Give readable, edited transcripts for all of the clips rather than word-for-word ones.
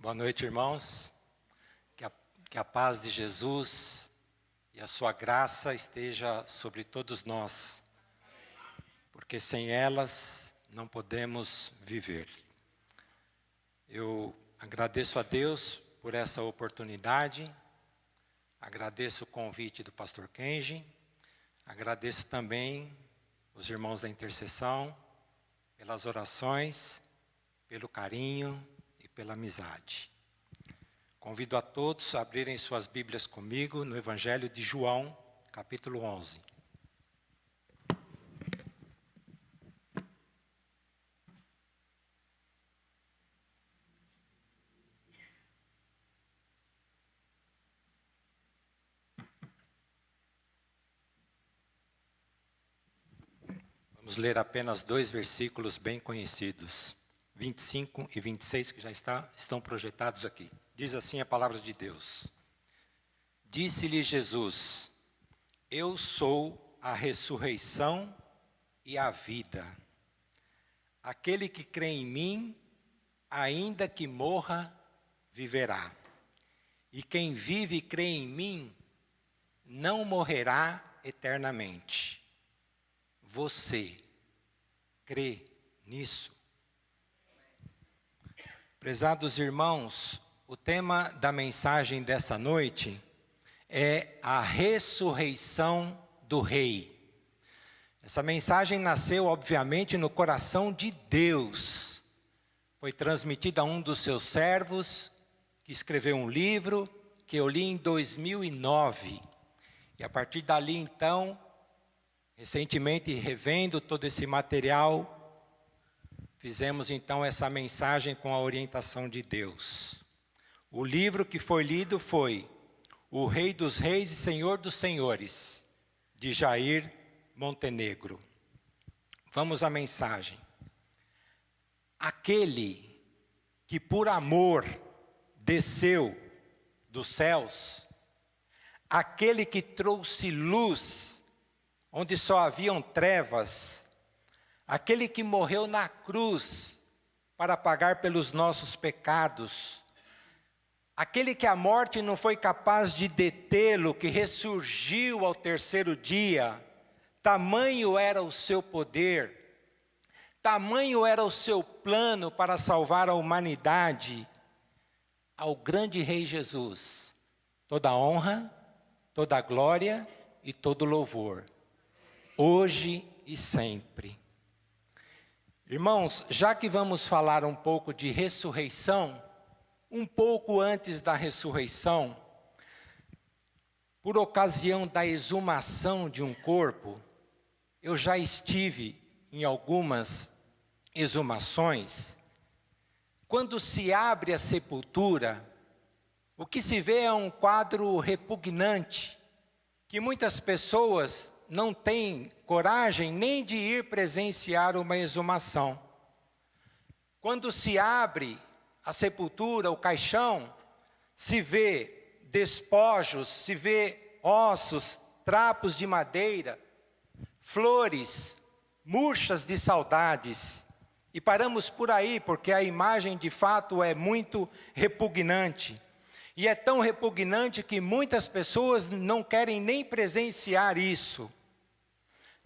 Boa noite, irmãos. Que a paz de Jesus e a sua graça esteja sobre todos nós, porque sem elas não podemos viver. Eu agradeço a Deus por essa oportunidade, agradeço o convite do pastor Kenji, agradeço também os irmãos da intercessão, pelas orações, pelo carinho e pela amizade. Convido a todos a abrirem suas Bíblias comigo no Evangelho de João, capítulo 11. Vamos ler apenas 2 versículos bem conhecidos, 25 e 26, que já estão projetados aqui. Diz assim a palavra de Deus. Disse-lhe Jesus: Eu sou a ressurreição e a vida. Aquele que crê em mim, ainda que morra, viverá. E quem vive e crê em mim, não morrerá eternamente. Você crê nisso? Prezados irmãos, o tema da mensagem dessa noite é a ressurreição do Rei. Essa mensagem nasceu, obviamente, no coração de Deus. Foi transmitida a um dos seus servos, que escreveu um livro, que eu li em 2009. E a partir dali, então, recentemente, revendo todo esse material, fizemos então essa mensagem com a orientação de Deus. O livro que foi lido foi O Rei dos Reis e Senhor dos Senhores, de Jair Montenegro. Vamos à mensagem. Aquele que por amor desceu dos céus, aquele que trouxe luz onde só haviam trevas, aquele que morreu na cruz para pagar pelos nossos pecados, aquele que a morte não foi capaz de detê-lo, que ressurgiu ao terceiro dia, tamanho era o seu poder, tamanho era o seu plano para salvar a humanidade. Ao grande Rei Jesus, toda honra, toda glória e todo louvor, hoje e sempre. Irmãos, já que vamos falar um pouco de ressurreição, um pouco antes da ressurreição, por ocasião da exumação de um corpo, eu já estive em algumas exumações. Quando se abre a sepultura, o que se vê é um quadro repugnante, que muitas pessoas não têm coragem nem de ir presenciar uma exumação. Quando se abre a sepultura, o caixão, se vê despojos, se vê ossos, trapos de madeira, flores, murchas de saudades. E paramos por aí, porque a imagem de fato é muito repugnante. E é tão repugnante que muitas pessoas não querem nem presenciar isso.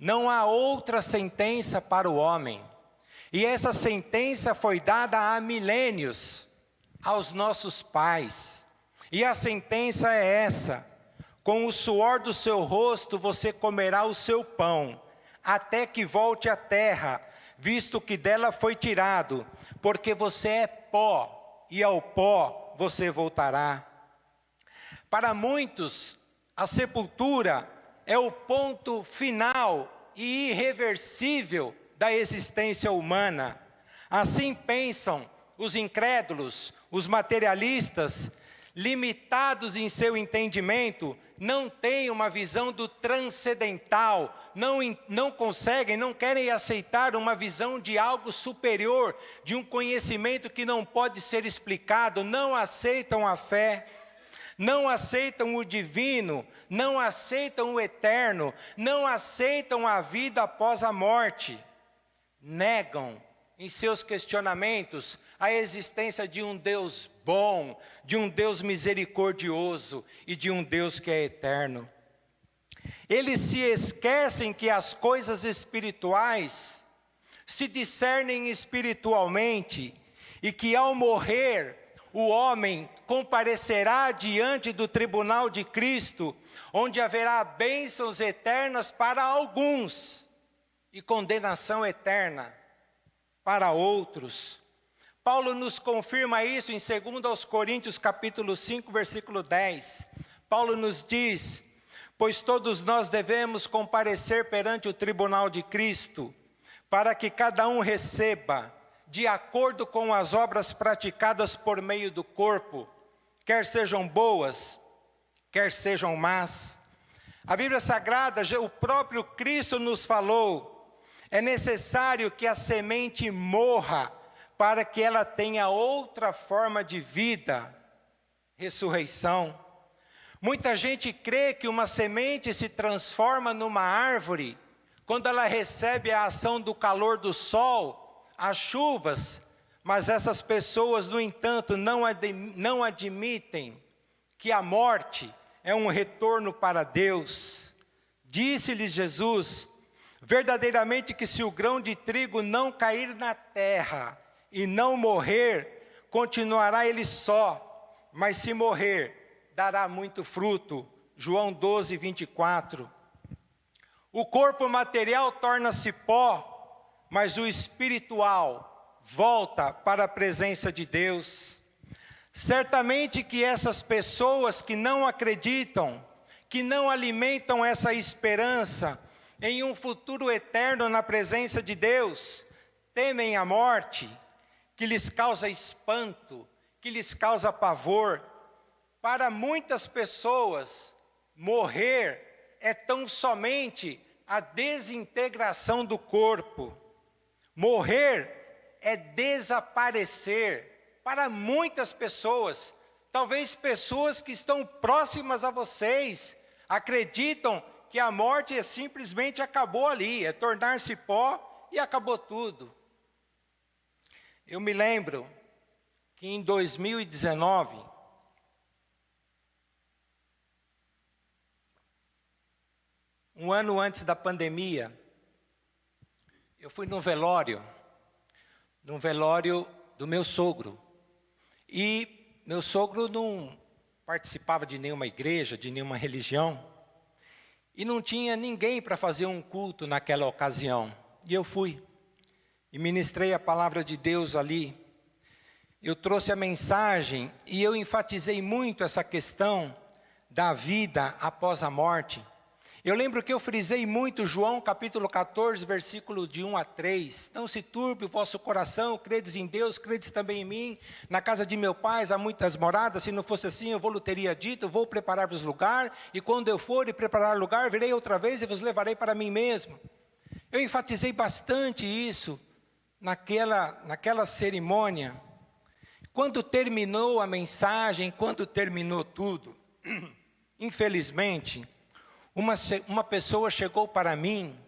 Não há outra sentença para o homem. E essa sentença foi dada há milênios aos nossos pais. E a sentença é essa: com o suor do seu rosto você comerá o seu pão, até que volte à terra, visto que dela foi tirado, porque você é pó, e ao pó você voltará. Para muitos, a sepultura é o ponto final e irreversível da existência humana. Assim pensam os incrédulos, os materialistas, limitados em seu entendimento, não têm uma visão do transcendental, não conseguem, não querem aceitar uma visão de algo superior, de um conhecimento que não pode ser explicado, não aceitam a fé, não aceitam o divino, não aceitam o eterno, não aceitam a vida após a morte, negam em seus questionamentos a existência de um Deus bom, de um Deus misericordioso e de um Deus que é eterno. Eles se esquecem que as coisas espirituais se discernem espiritualmente e que ao morrer o homem comparecerá diante do tribunal de Cristo, onde haverá bênçãos eternas para alguns e condenação eterna para outros. Paulo nos confirma isso em 2 Coríntios capítulo 5, versículo 10. Paulo nos diz: pois todos nós devemos comparecer perante o tribunal de Cristo, para que cada um receba, de acordo com as obras praticadas por meio do corpo, quer sejam boas, quer sejam más. A Bíblia Sagrada, o próprio Cristo nos falou: é necessário que a semente morra para que ela tenha outra forma de vida, ressurreição. Muita gente crê que uma semente se transforma numa árvore quando ela recebe a ação do calor do sol, as chuvas, mas essas pessoas, no entanto, não admitem que a morte é um retorno para Deus. Disse-lhes Jesus: verdadeiramente que se o grão de trigo não cair na terra e não morrer, continuará ele só, mas se morrer, dará muito fruto. João 12, 24. O corpo material torna-se pó, mas o espiritual volta para a presença de Deus. Certamente que essas pessoas que não acreditam, que não alimentam essa esperança em um futuro eterno na presença de Deus, temem a morte, que lhes causa espanto, que lhes causa pavor. Para muitas pessoas, morrer é tão somente a desintegração do corpo. Morrer é desaparecer. Para muitas pessoas, talvez pessoas que estão próximas a vocês, acreditam que a morte simplesmente acabou ali, é tornar-se pó e acabou tudo. Eu me lembro que em 2019, um ano antes da pandemia, eu fui num velório do meu sogro. E meu sogro não participava de nenhuma igreja, de nenhuma religião. E não tinha ninguém para fazer um culto naquela ocasião. E eu fui. E ministrei a palavra de Deus ali. Eu trouxe a mensagem e eu enfatizei muito essa questão da vida após a morte. Eu lembro que eu frisei muito João capítulo 14, versículo de 1 a 3. Não se turbe o vosso coração, credes em Deus, credes também em mim. Na casa de meu pai há muitas moradas, se não fosse assim eu vou teria dito, vou preparar-vos lugar, e quando eu for e preparar lugar, virei outra vez e vos levarei para mim mesmo. Eu enfatizei bastante isso naquela cerimônia. Quando terminou a mensagem, quando terminou tudo, infelizmente, uma pessoa chegou para mim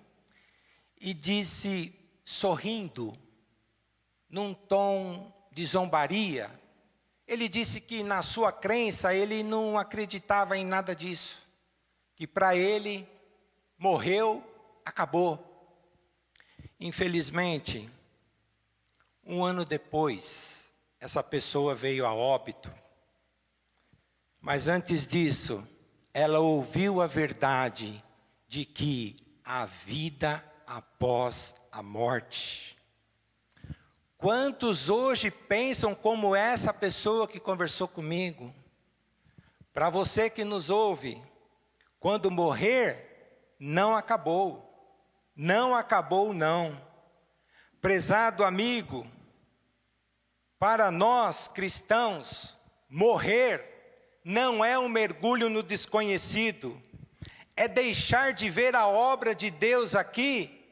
e disse, sorrindo, num tom de zombaria, ele disse que na sua crença ele não acreditava em nada disso, que para ele morreu, acabou. Infelizmente, um ano depois, essa pessoa veio a óbito, mas antes disso, ela ouviu a verdade de que a vida após a morte. Quantos hoje pensam como essa pessoa que conversou comigo? Para você que nos ouve, quando morrer, não acabou. Não acabou, não. Prezado amigo, para nós cristãos, morrer não é um mergulho no desconhecido, é deixar de ver a obra de Deus aqui,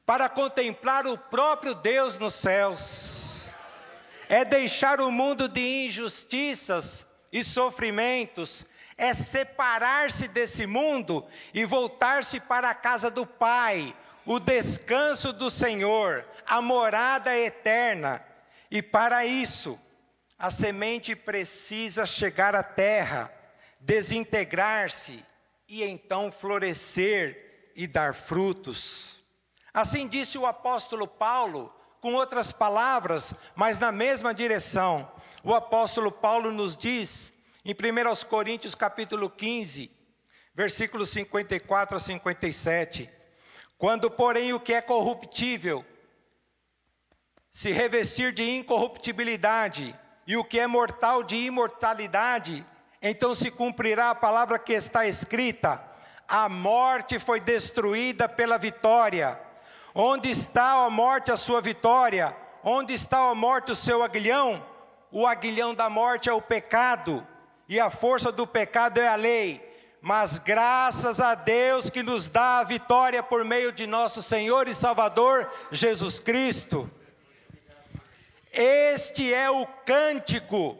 para contemplar o próprio Deus nos céus. É deixar o mundo de injustiças e sofrimentos, é separar-se desse mundo e voltar-se para a casa do Pai, o descanso do Senhor, a morada eterna. E para isso, a semente precisa chegar à terra, desintegrar-se e então florescer e dar frutos. Assim disse o apóstolo Paulo, com outras palavras, mas na mesma direção. O apóstolo Paulo nos diz, em 1 Coríntios capítulo 15, versículos 54 a 57, quando porém o que é corruptível se revestir de incorruptibilidade, e o que é mortal de imortalidade, então se cumprirá a palavra que está escrita: a morte foi destruída pela vitória. Onde está, ó morte, a sua vitória? Onde está, ó morte, o seu aguilhão? O aguilhão da morte é o pecado, e a força do pecado é a lei. Mas graças a Deus que nos dá a vitória por meio de nosso Senhor e Salvador Jesus Cristo. Este é o cântico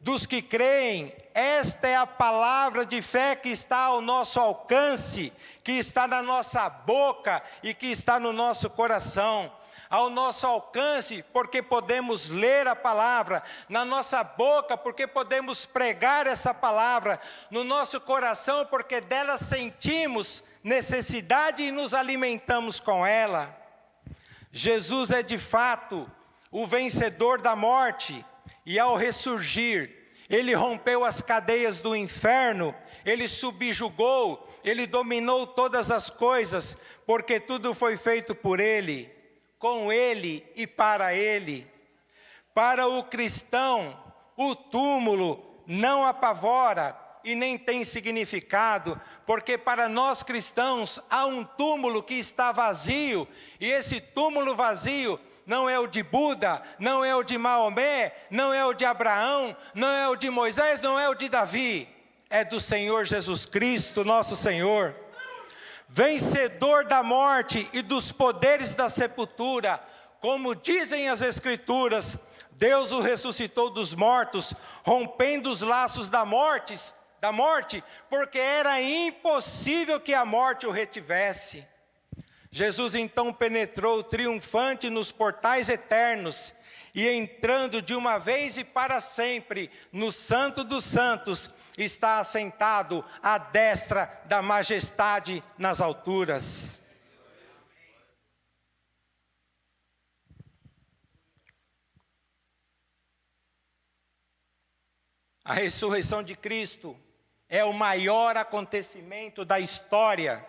dos que creem. Esta é a palavra de fé que está ao nosso alcance, que está na nossa boca e que está no nosso coração. Ao nosso alcance, porque podemos ler a palavra, na nossa boca, porque podemos pregar essa palavra, no nosso coração, porque dela sentimos necessidade e nos alimentamos com ela. Jesus é de fato o vencedor da morte, e ao ressurgir, Ele rompeu as cadeias do inferno, Ele subjugou, Ele dominou todas as coisas, porque tudo foi feito por Ele, com Ele e para Ele. Para o cristão, o túmulo não apavora e nem tem significado, porque para nós cristãos há um túmulo que está vazio, e esse túmulo vazio não é o de Buda, não é o de Maomé, não é o de Abraão, não é o de Moisés, não é o de Davi, é do Senhor Jesus Cristo, nosso Senhor. Vencedor da morte e dos poderes da sepultura, como dizem as Escrituras, Deus o ressuscitou dos mortos, rompendo os laços da morte, porque era impossível que a morte o retivesse. Jesus então penetrou triunfante nos portais eternos, e entrando de uma vez e para sempre no Santo dos Santos, está assentado à destra da majestade nas alturas. A ressurreição de Cristo é o maior acontecimento da história.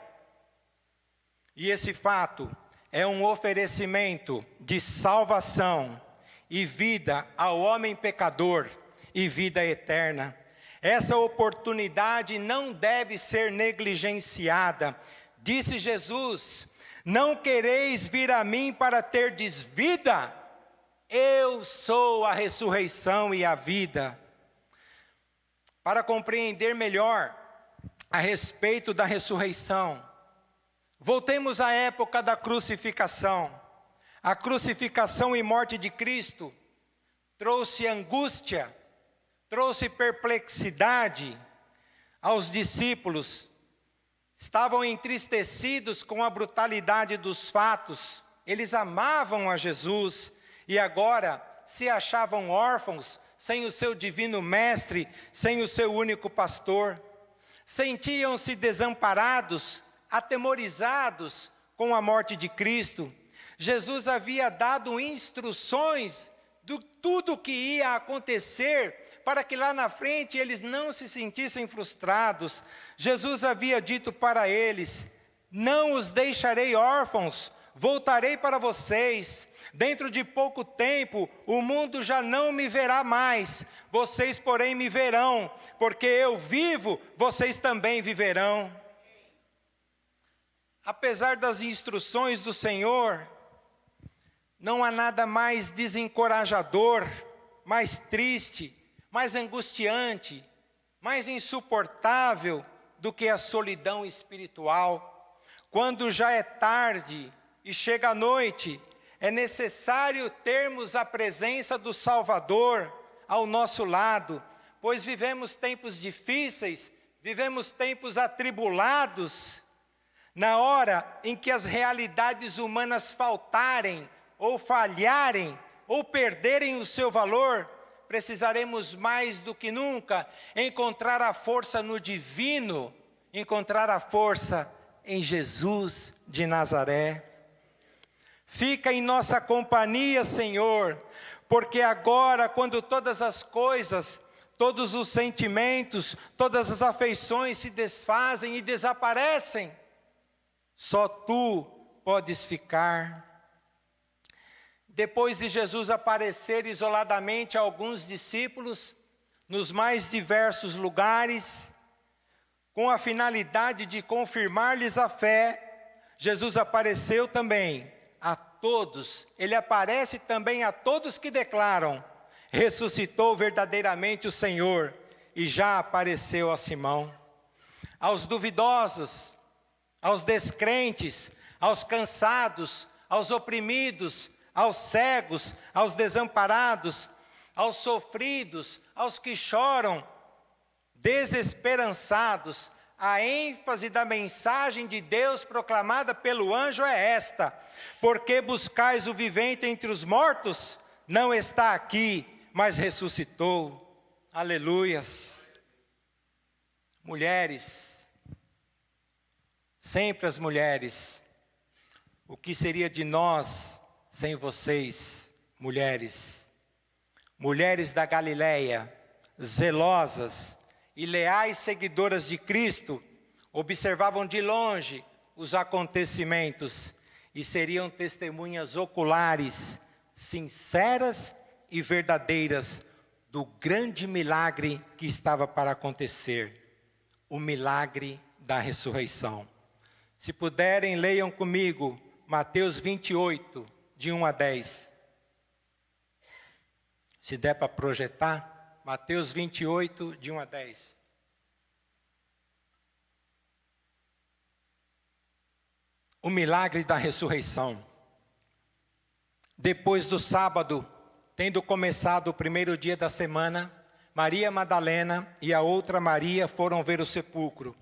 E esse fato é um oferecimento de salvação e vida ao homem pecador e vida eterna. Essa oportunidade não deve ser negligenciada. Disse Jesus: não quereis vir a mim para terdes vida? Eu sou a ressurreição e a vida. Para compreender melhor a respeito da ressurreição, voltemos à época da crucificação. A crucificação e morte de Cristo trouxe angústia, trouxe perplexidade aos discípulos. Estavam entristecidos com a brutalidade dos fatos. Eles amavam a Jesus e agora se achavam órfãos, sem o seu divino mestre, sem o seu único pastor. Sentiam-se desamparados, atemorizados com a morte de Cristo. Jesus havia dado instruções de tudo o que ia acontecer, para que lá na frente eles não se sentissem frustrados. Jesus havia dito para eles: não os deixarei órfãos, voltarei para vocês. Dentro de pouco tempo, o mundo já não me verá mais. Vocês, porém, me verão, porque eu vivo, vocês também viverão. Apesar das instruções do Senhor, não há nada mais desencorajador, mais triste, mais angustiante, mais insuportável do que a solidão espiritual. Quando já é tarde e chega a noite, é necessário termos a presença do Salvador ao nosso lado, pois vivemos tempos difíceis, vivemos tempos atribulados. Na hora em que as realidades humanas faltarem, ou falharem, ou perderem o seu valor, precisaremos mais do que nunca encontrar a força no divino, encontrar a força em Jesus de Nazaré. Fica em nossa companhia, Senhor, porque agora, quando todas as coisas, todos os sentimentos, todas as afeições se desfazem e desaparecem, só Tu podes ficar. Depois de Jesus aparecer isoladamente a alguns discípulos, nos mais diversos lugares, com a finalidade de confirmar-lhes a fé, Jesus apareceu também a todos. Ele aparece também a todos que declaram: ressuscitou verdadeiramente o Senhor, e já apareceu a Simão. Aos duvidosos, aos descrentes, aos cansados, aos oprimidos, aos cegos, aos desamparados, aos sofridos, aos que choram, desesperançados, a ênfase da mensagem de Deus proclamada pelo anjo é esta: porque buscais o vivente entre os mortos? Não está aqui, mas ressuscitou. Aleluias. Mulheres, sempre as mulheres, o que seria de nós sem vocês, mulheres? Mulheres da Galileia, zelosas e leais seguidoras de Cristo, observavam de longe os acontecimentos e seriam testemunhas oculares, sinceras e verdadeiras do grande milagre que estava para acontecer, o milagre da ressurreição. Se puderem, leiam comigo Mateus 28, de 1 a 10. Se der para projetar, Mateus 28, de 1 a 10. O milagre da ressurreição. Depois do sábado, tendo começado o primeiro dia da semana, Maria Madalena e a outra Maria foram ver o sepulcro.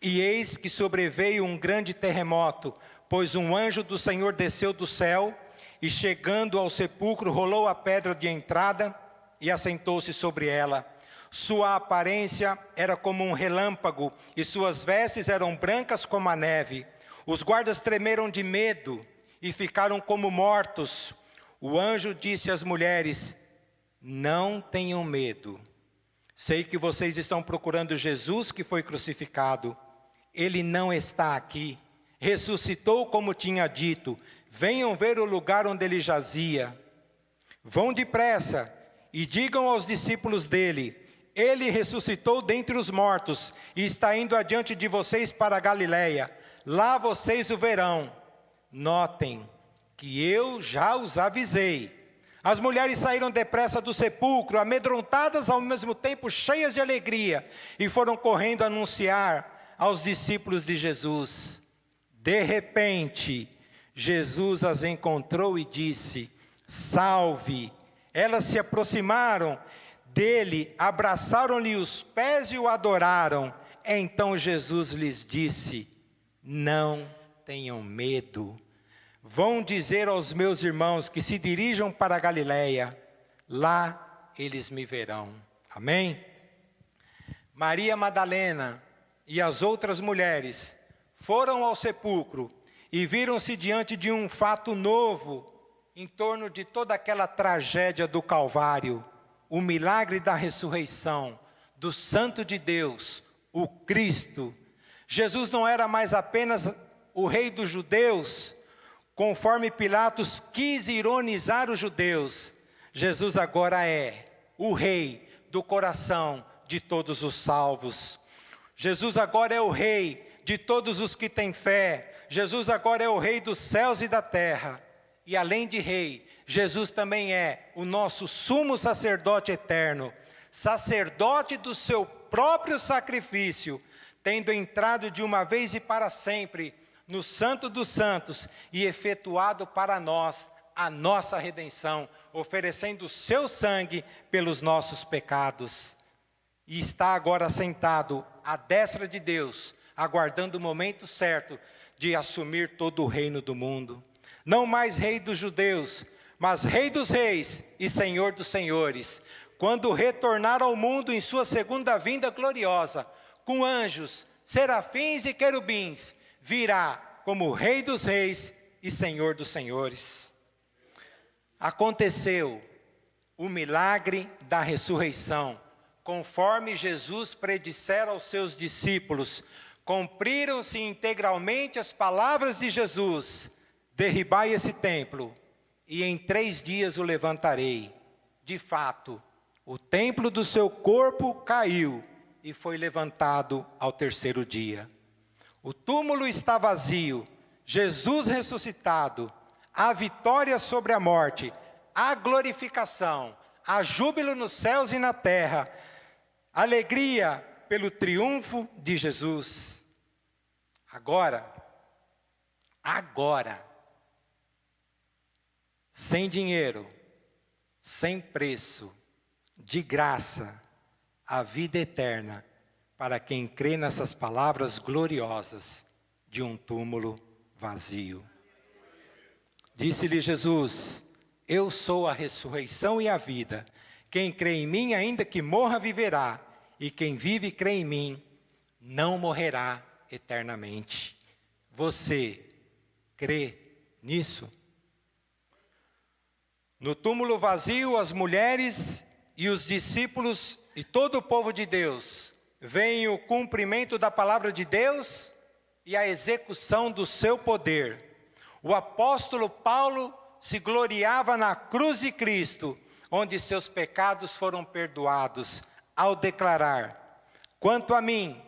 E eis que sobreveio um grande terremoto, pois um anjo do Senhor desceu do céu, e chegando ao sepulcro, rolou a pedra de entrada e assentou-se sobre ela. Sua aparência era como um relâmpago, e suas vestes eram brancas como a neve. Os guardas tremeram de medo e ficaram como mortos. O anjo disse às mulheres: não tenham medo. Sei que vocês estão procurando Jesus que foi crucificado. Ele não está aqui. Ressuscitou como tinha dito. Venham ver o lugar onde ele jazia. Vão depressa e digam aos discípulos dele: ele ressuscitou dentre os mortos e está indo adiante de vocês para a Galileia. Lá vocês o verão. Notem que eu já os avisei. As mulheres saíram depressa do sepulcro, amedrontadas ao mesmo tempo cheias de alegria, e foram correndo anunciar aos discípulos de Jesus. De repente, Jesus as encontrou e disse: salve! Elas se aproximaram dele, abraçaram-lhe os pés e o adoraram. Então Jesus lhes disse: não tenham medo. Vão dizer aos meus irmãos que se dirijam para a Galileia. Lá eles me verão. Amém? Maria Madalena e as outras mulheres foram ao sepulcro e viram-se diante de um fato novo em torno de toda aquela tragédia do Calvário, o milagre da ressurreição do Santo de Deus, o Cristo. Jesus não era mais apenas o Rei dos Judeus, Conforme Pilatos quis ironizar os judeus, Jesus agora é o rei do coração de todos os salvos. Jesus agora é o rei de todos os que têm fé. Jesus agora é o rei dos céus e da terra. E além de rei, Jesus também é o nosso sumo sacerdote eterno, sacerdote do seu próprio sacrifício, tendo entrado de uma vez e para sempre no Santo dos Santos e efetuado para nós a nossa redenção, oferecendo o seu sangue pelos nossos pecados. E está agora sentado à destra de Deus, aguardando o momento certo de assumir todo o reino do mundo. Não mais rei dos judeus, mas rei dos reis e senhor dos senhores, quando retornar ao mundo em sua segunda vinda gloriosa, com anjos, serafins e querubins, virá como rei dos reis e senhor dos senhores. Aconteceu o milagre da ressurreição, conforme Jesus predissera aos seus discípulos. Cumpriram-se integralmente as palavras de Jesus: derribai esse templo, e em 3 dias o levantarei. De fato, o templo do seu corpo caiu e foi levantado ao 3º dia. O túmulo está vazio, Jesus ressuscitado, a vitória sobre a morte, a glorificação, a júbilo nos céus e na terra, alegria pelo triunfo de Jesus. Agora, sem dinheiro, sem preço, de graça, a vida eterna, para quem crê nessas palavras gloriosas de um túmulo vazio. Disse-lhe Jesus: eu sou a ressurreição e a vida. Quem crê em mim, ainda que morra, viverá. E quem vive e crê em mim, não morrerá eternamente. Você crê nisso? No túmulo vazio, as mulheres e os discípulos e todo o povo de Deus veem o cumprimento da palavra de Deus e a execução do seu poder. O apóstolo Paulo se gloriava na cruz de Cristo, onde seus pecados foram perdoados, ao declarar: quanto a mim,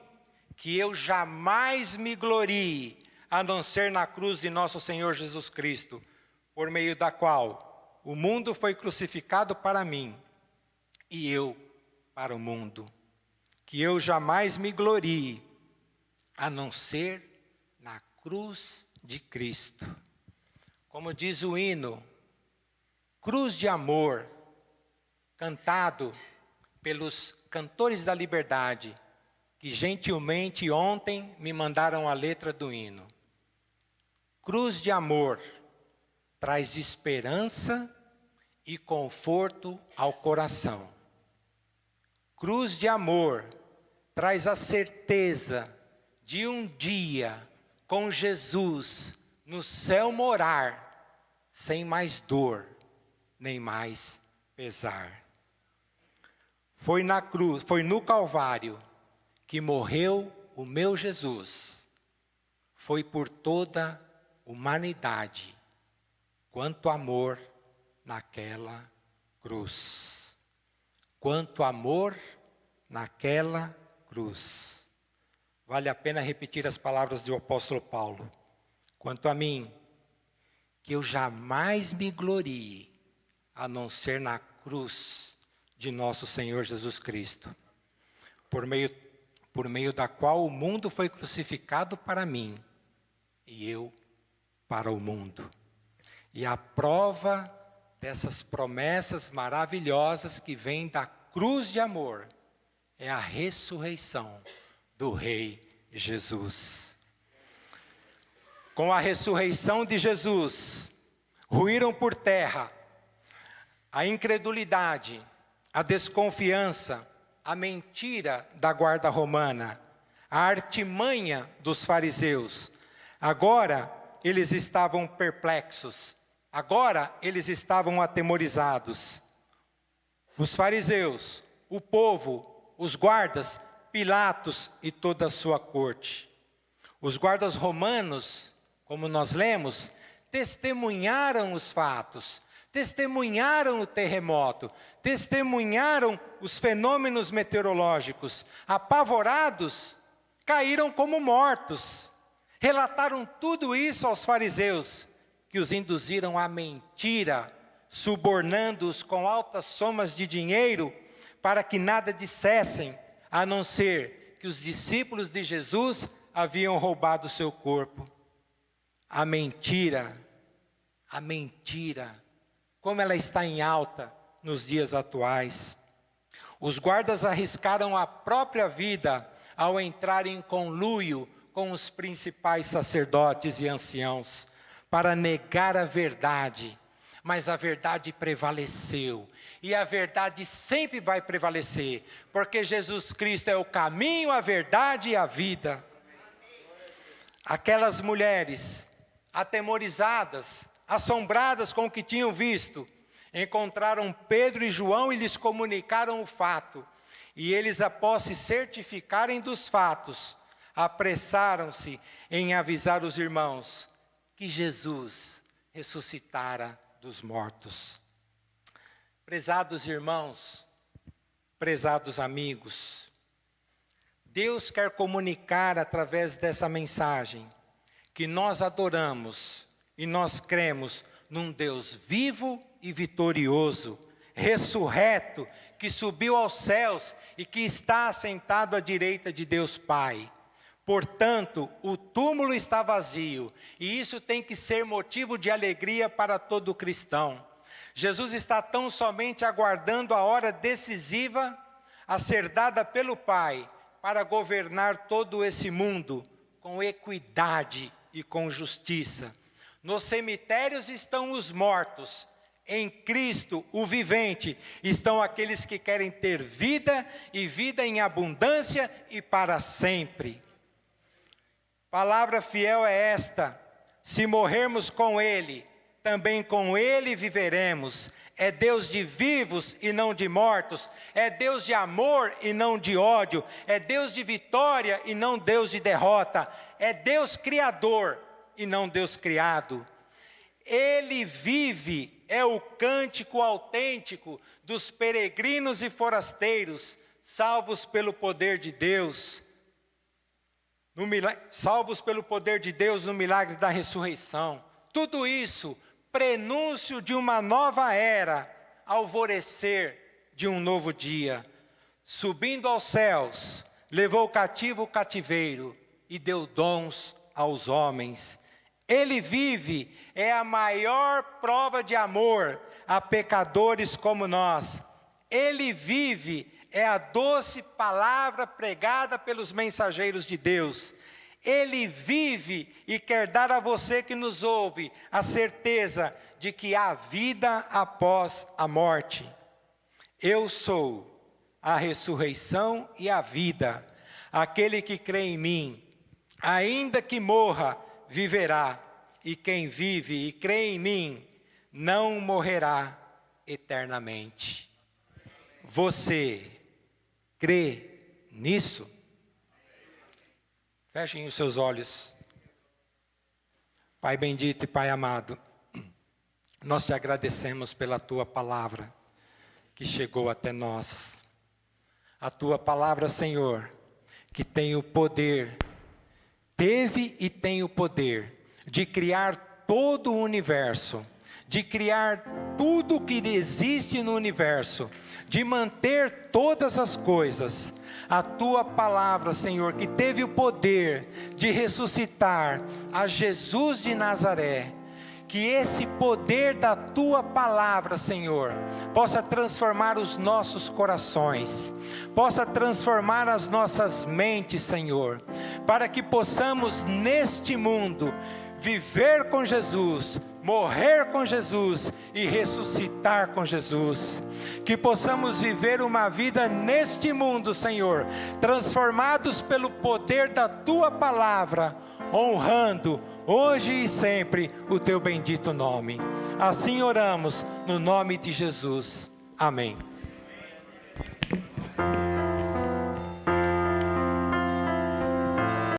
que eu jamais me glorie, a não ser na cruz de nosso Senhor Jesus Cristo, por meio da qual o mundo foi crucificado para mim, e eu para o mundo. Que eu jamais me glorie, a não ser na cruz de Cristo. Como diz o hino, cruz de amor, cantado pelos cantores da liberdade, que gentilmente ontem me mandaram a letra do hino. Cruz de amor traz esperança e conforto ao coração. Cruz de amor traz a certeza de um dia com Jesus no céu morar, sem mais dor, nem mais pesar. Foi na cruz, foi no Calvário que morreu o meu Jesus. Foi por toda a humanidade. Quanto amor naquela cruz. Quanto amor naquela cruz. Vale a pena repetir as palavras do apóstolo Paulo. Quanto a mim, que eu jamais me glorie, a não ser na cruz de nosso Senhor Jesus Cristo, por meio da qual o mundo foi crucificado para mim, e eu para o mundo. E a prova dessas promessas maravilhosas que vêm da cruz de amor é a ressurreição do Rei Jesus. Com a ressurreição de Jesus, ruíram por terra a incredulidade, a desconfiança, a mentira da guarda romana, a artimanha dos fariseus. Agora eles estavam perplexos, agora eles estavam atemorizados. Os fariseus, o povo, os guardas, Pilatos e toda a sua corte. Os guardas romanos, como nós lemos, testemunharam os fatos, testemunharam o terremoto, testemunharam os fenômenos meteorológicos. Apavorados, caíram como mortos. Relataram tudo isso aos fariseus, que os induziram à mentira, subornando-os com altas somas de dinheiro, para que nada dissessem, a não ser que os discípulos de Jesus haviam roubado o seu corpo. A mentira, como ela está em alta nos dias atuais. Os guardas arriscaram a própria vida ao entrar em conluio com os principais sacerdotes e anciãos, para negar a verdade. Mas a verdade prevaleceu, e a verdade sempre vai prevalecer, porque Jesus Cristo é o caminho, a verdade e a vida. Aquelas mulheres, atemorizadas, assombradas com o que tinham visto, encontraram Pedro e João e lhes comunicaram o fato. E eles, após se certificarem dos fatos, apressaram-se em avisar os irmãos que Jesus ressuscitara dos mortos. Prezados irmãos, prezados amigos, Deus quer comunicar através dessa mensagem que nós adoramos e nós cremos num Deus vivo e vitorioso, ressurreto, que subiu aos céus e que está assentado à direita de Deus Pai. Portanto, o túmulo está vazio, e isso tem que ser motivo de alegria para todo cristão. Jesus está tão somente aguardando a hora decisiva a ser dada pelo Pai para governar todo esse mundo com equidade e com justiça. Nos cemitérios estão os mortos, em Cristo, o vivente, estão aqueles que querem ter vida e vida em abundância e para sempre. Palavra fiel é esta: se morrermos com Ele, também com Ele viveremos. É Deus de vivos e não de mortos, é Deus de amor e não de ódio, é Deus de vitória e não Deus de derrota, é Deus criador e não Deus criado. Ele vive, é o cântico autêntico dos peregrinos e forasteiros, salvos pelo poder de Deus. Salvos pelo poder de Deus no milagre da ressurreição. Tudo isso, prenúncio de uma nova era, alvorecer de um novo dia. Subindo aos céus, levou cativo o cativeiro e deu dons aos homens. Ele vive, é a maior prova de amor a pecadores como nós. Ele vive, é a doce palavra pregada pelos mensageiros de Deus. Ele vive e quer dar a você que nos ouve a certeza de que há vida após a morte. Eu sou a ressurreição e a vida. Aquele que crê em mim, ainda que morra, viverá. E quem vive e crê em mim, não morrerá eternamente. Você crê nisso? Fechem os seus olhos. Pai bendito e Pai amado, nós te agradecemos pela tua palavra que chegou até nós. A tua palavra, Senhor, que tem o poder, teve e tem o poder de criar todo o universo, de criar tudo que existe no universo, de manter todas as coisas. A tua palavra, Senhor, que teve o poder de ressuscitar a Jesus de Nazaré, que esse poder da tua palavra, Senhor, possa transformar os nossos corações, possa transformar as nossas mentes, Senhor, para que possamos neste mundo viver com Jesus, morrer com Jesus e ressuscitar com Jesus. Que possamos viver uma vida neste mundo, Senhor, transformados pelo poder da tua palavra, honrando hoje e sempre o teu bendito nome. Assim oramos no nome de Jesus. Amém.